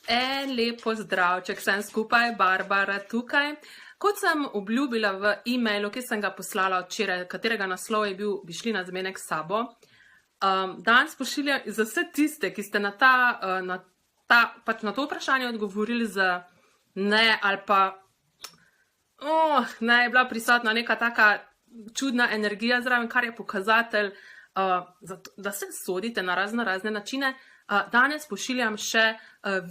En lep pozdravček, sem skupaj, Barbara tukaj. Kot sem obljubila v e-mailu, ki sem ga poslala včeraj, katerega naslov je bil Bi šli na zmenek s sabo, danes pošiljam za vse tiste, ki ste na to vprašanje odgovorili z ne ali pa ne, je bila prisotna neka taka čudna energija zraven, kar je pokazatelj, da se sodite na razne načine. Danes pošiljam še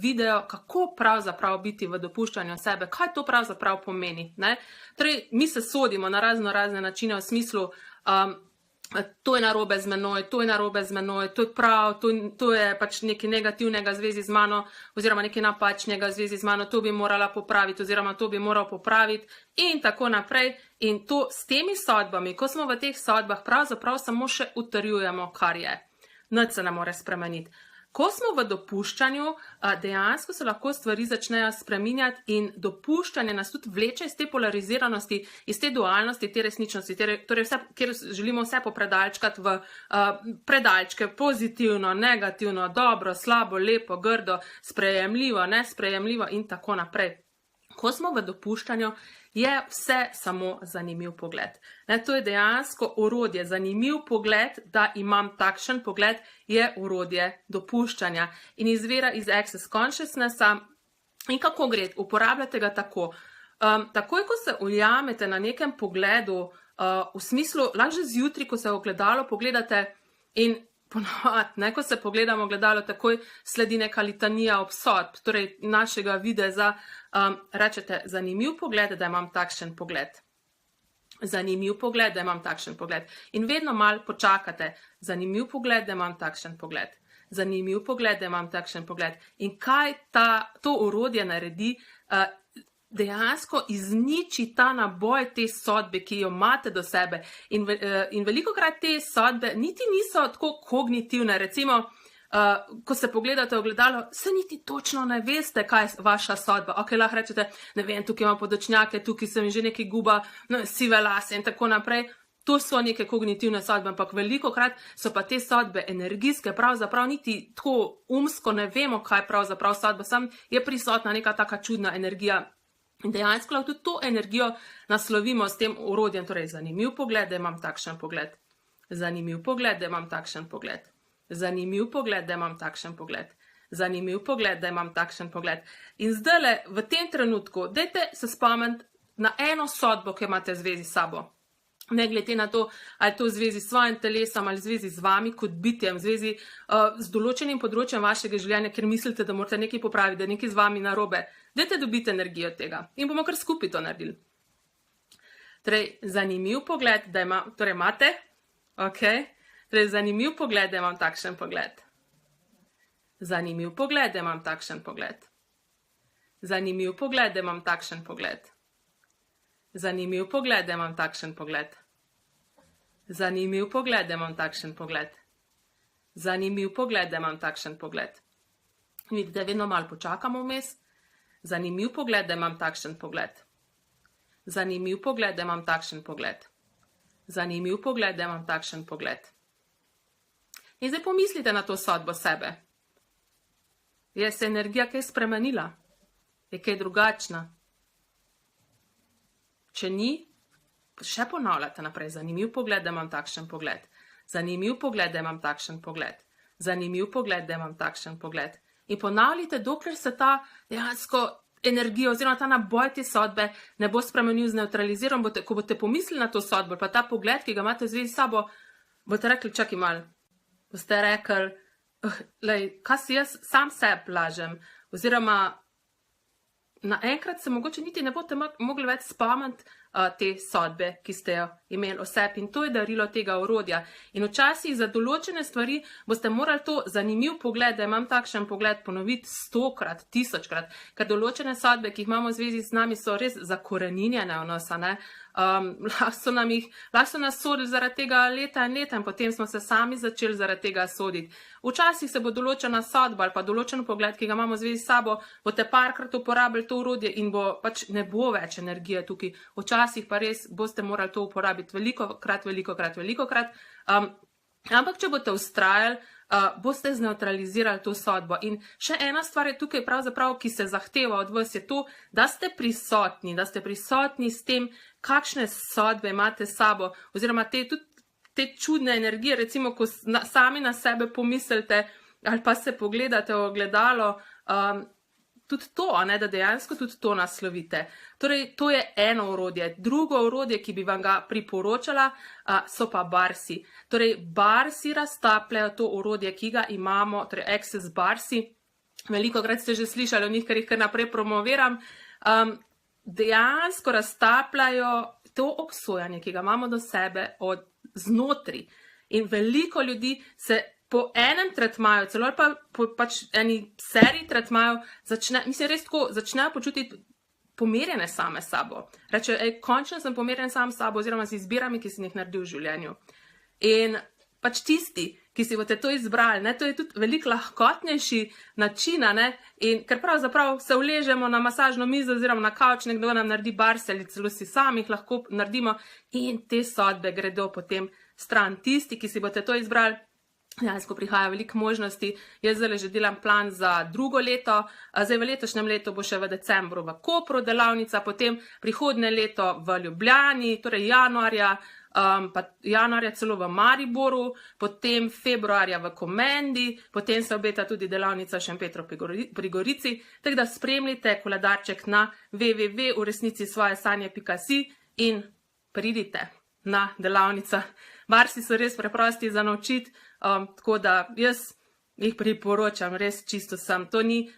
video, kako pravzaprav biti v dopuščanju sebe, kaj to pravzaprav pomeni. Ne? Torej, mi se sodimo na razne načine v smislu, to je narobe z menoj, to je narobe z menoj, to je prav, to je pač nekaj negativnega v zvezi z mano, oziroma nekaj napačnega v zvezi z mano, to bi morala popraviti, oziroma to bi moral popraviti in tako naprej. In to s temi sodbami, ko smo v teh sodbah, pravzaprav samo še utrjujemo, kar je. Nič se ne more spremeniti. Ko smo v dopuščanju, dejansko se lahko stvari začnejo spreminjati in dopuščanje nas tudi vleče iz te polariziranosti, iz te dualnosti, te resničnosti, torej vse, kjer želimo vse popredalčkati v predalčke, pozitivno, negativno, dobro, slabo, lepo, grdo, sprejemljivo, nesprejemljivo in tako naprej. Ko smo v dopuščanju, je vse samo zanimiv pogled. To je dejansko orodje, zanimiv pogled, da imam takšen pogled, je orodje dopuščanja in izvira iz Access Consciousnessa. In kako gre? Uporabljate ga tako. Takoj, ko se ujamete na nekem pogledu, v smislu, lahko že zjutraj, ko se v ogledalo pogledate in ponovadi, ko se pogledamo ogledalo, takoj sledi neka litanija obsodb, torej našega videza, rečete, zanimiv pogled, da imam takšen pogled. Zanimiv pogled, da imam takšen pogled. In vedno malo počakate, zanimiv pogled, da imam takšen pogled. Zanimiv pogled, da imam takšen pogled. In kaj to orodje naredi? Dejansko izniči ta naboj te sodbe, ki jo imate do sebe. In velikokrat te sodbe niti niso tako kognitivne. Recimo, ko se pogledate v ogledalo, se niti točno ne veste, kaj je vaša sodba. Ok, lahko rečete, ne vem, tukaj imam podočnjake, tukaj sem že nekaj guba, sive lase in tako naprej. To so neke kognitivne sodbe, ampak velikokrat so pa te sodbe energijske, pravzaprav niti tako umsko ne vemo, kaj pravzaprav sodba, sam je prisotna neka taka čudna energija. In dejansko lahko tudi to energijo naslovimo s tem orodjem, torej zanimiv pogled, da imam takšen pogled. Zanimiv pogled, da imam takšen pogled. Zanimiv pogled, da imam takšen pogled. Zanimiv pogled, da imam takšen pogled. In zdajle, v tem trenutku, dajte se spomniti na eno sodbo, ki imate v zvezi s sabo. Ne glede na to, ali je to v zvezi s svojim telesom, ali v zvezi z vami kot bitjem, v zvezi z določenim področjem vašega življenja, ker mislite, da morate nekaj popraviti, da je nekaj z vami narobe. Dajte dobiti energijo od tega in bomo kar skupaj to naredili. Torej, zanimiv pogled, da imam, torej imate, ok, torej zanimiv pogled, da imam takšen pogled. Zanimiv pogled, da imam takšen pogled. Zanimiv pogled, da imam takšen pogled. Zanimiv pogled, da imam takšen pogled. Zanimiv pogled, da imam takšen pogled. Zanimiv pogled, da imam takšen pogled. Vidite, vedno malo počakamo vmes. Zanimiv pogled, da imam takšen pogled. Zanimiv pogled, da imam takšen pogled. Zanimiv pogled, da imam takšen pogled. In zdaj pomislite na to sodbo sebe. Je se energija kaj spremenila? Je kaj drugačna? Če ni, še ponavljate naprej. Zanimiv pogled, da imam takšen pogled. Zanimiv pogled, da imam takšen pogled. Zanimiv pogled, da imam takšen pogled. In ponavljite, dokler se ta dejansko energija oziroma ta naboj te sodbe ne bo spremenil, zneutraliziral. Ko boste pomislili na to sodbo, pa ta pogled, ki ga imate v zvezi s sabo, boste rekli, čakaj malo. Boste rekli, kaj si jaz sam sebi lažem, oziroma naenkrat se mogoče niti ne boste mogli več spomniti te sodbe, ki ste jo imeli o sebi. In to je darilo tega orodja. In včasih za določene stvari boste morali to zanimiv pogled, da imam takšen pogled, ponoviti 100-krat, 1000-krat, ker določene sodbe, ki jih imamo v zvezi z nami, so res zakoreninjene v nas, ne? Lahko so nas sodili zaradi tega leta in leta in potem smo se sami začeli zaradi tega soditi. Včasih se bo določena sodba ali pa določen pogled, ki ga imamo v zvezi s sabo, boste parkrat uporabili to orodje in ne bo več energije tukaj. Včasih pa res boste morali to uporabiti velikokrat. Ampak če boste vztrajali, boste zneutralizirali to sodbo. In še ena stvar je tukaj pravzaprav, ki se zahteva od vas, je to, da ste prisotni s tem, kakšne sodbe imate s sabo, oziroma te čudne energije, recimo, ko sami na sebe pomislite ali pa se pogledate v ogledalo, tudi to, da dejansko tudi to naslovite. Torej, to je eno orodje. Drugo orodje, ki bi vam ga priporočala, so pa barsi. Torej, barsi raztapljajo to orodje, ki ga imamo, torej Access barsi. Velikokrat ste že slišali o njih, ker jih kar naprej promoviram. Dejansko raztapljajo to obsojanje, ki ga imamo do sebe od znotri. In veliko ljudi se po enem tretmaju, celo pa po eni seriji tretmajev, začnejo počutiti pomirjene same sabo. Rečejo, končno sem pomirjen sam sabo, oziroma z izbirami, ki sem jih naredil v življenju. In tisti, ki si boste to izbrali, to je tudi veliko lahkotnejši način, in ker pravzaprav se uležemo na masažno mizo oziroma na kavč, nekdo nam naredi barse ali celo si sami jih lahko naredimo in te sodbe gredo potem stran. Tisti, ki si boste to izbrali, dejansko prihaja veliko možnosti. Jaz zdaj že delam plan za drugo leto, zdaj v letošnjem letu bo še v decembru v Kopru delavnica, potem prihodnje leto v Ljubljani, torej januarja celo v Mariboru, potem februarja v Komendi, potem se obeta tudi delavnica v Šempetru pri Gorici, tako da spremljite koledarček na www.uresnicisvojasanje.si in pridite na delavnica. Barsi so res preprosti za naučiti, tako da jaz jih priporočam, res čisto sem. To ni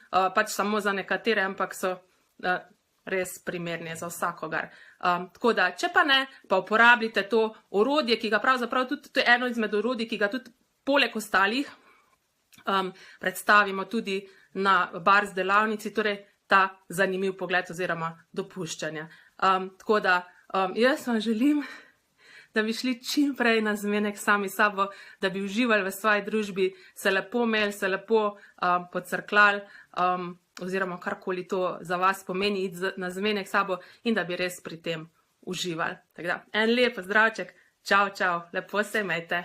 samo za nekatere, ampak so res primerni za vsakogar. Tako da, če pa ne, pa uporabljite to orodje, ki ga pravzaprav tudi, to je eno izmed orodij, ki ga tudi poleg ostalih predstavimo tudi na Bars delavnici, torej ta zanimiv pogled oziroma dopuščanja. Tako da, jaz vam želim, da bi šli čim prej na zmenek sami sabo, da bi uživali v svoji družbi, se lepo imeli, se lepo pocrklali, oziroma karkoli to za vas pomeni iti na zmenek sabo in da bi res pri tem uživali. Tako da, en lep pozdravček, čau, lepo se imejte.